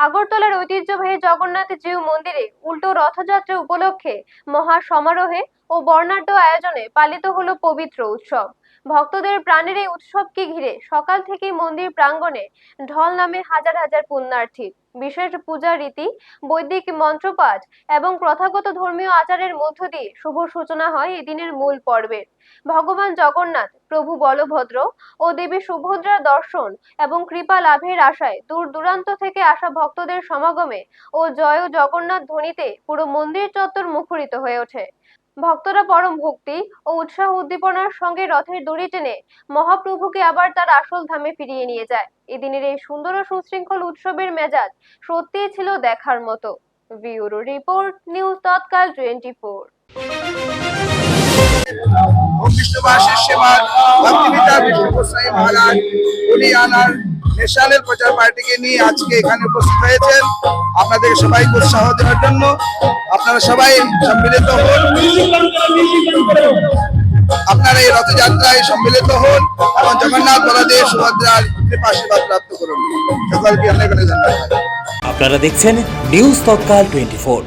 আগরতলার ঐতিহ্যবাহী জগন্নাথ জিউ মন্দিরে উল্টো রথযাত্রা উপলক্ষে মহা সমারোহে ও বর্ণাঢ্য আয়োজনে পালিত হলো পবিত্র উৎসব। ভক্তদের প্রাণের এই উৎসবকে ঘিরে সকাল থেকেই মন্দির প্রাঙ্গণে ঢল নামে হাজার হাজার পুণ্যার্থী। বিশেষ পূজা রীতি, বৈদিক মন্ত্রপাঠ এবং প্রথাগত ধর্মীয় আচারের মধ্য দিয়ে শুভ সূচনা হয় এই দিনের মূল পর্বের। ভগবান জগন্নাথ, প্রভু বলভদ্র ও দেবী সুভদ্রার দর্শন এবং কৃপা লাভের আশায় দূর দূরান্ত থেকে আসা ভক্তদের সমাগমে ও জয় জগন্নাথ ধ্বনিতে পুরো মন্দির চত্বর মুখরিত হয়ে ওঠে। ভক্তরা পরম ভক্তি ও উৎসাহ উদ্দীপনার সঙ্গে রথের দড়ি টেনে মহাপ্রভুকে আবার তার আসল ধামে ফিরিয়ে নিয়ে যায়। এদিনের এই সুন্দর ও সুশৃঙ্খল উৎসবের মেজাজ সত্যিই ছিল দেখার মতো। ব্যুরো রিপোর্ট, নিউজ তৎকাল 24। বিষ্ণুবাসের সেবার ভক্তিবিদ্যা বিষ্ণু গোস্বামী মহারাজ উনি আনার ন্যাশনাল প্রচার পার্টিকে নিয়ে আজকে এখানে উপস্থিত হয়েছেন আপনাদের সবাইকে উৎসাহ দেওয়ার জন্য। আপনারা সবাই সম্মিলিত হন, আপনারা এই রথযাত্রায় সম্মিলিত হন এবং জগন্নাথ বলদেব সুভদ্রার কৃপা আশীর্বাদ প্রাপ্ত করুন। সকলকে অনেক অনেক ধন্যবাদ। আপনারা দেখছেন নিউজ তৎকাল 24।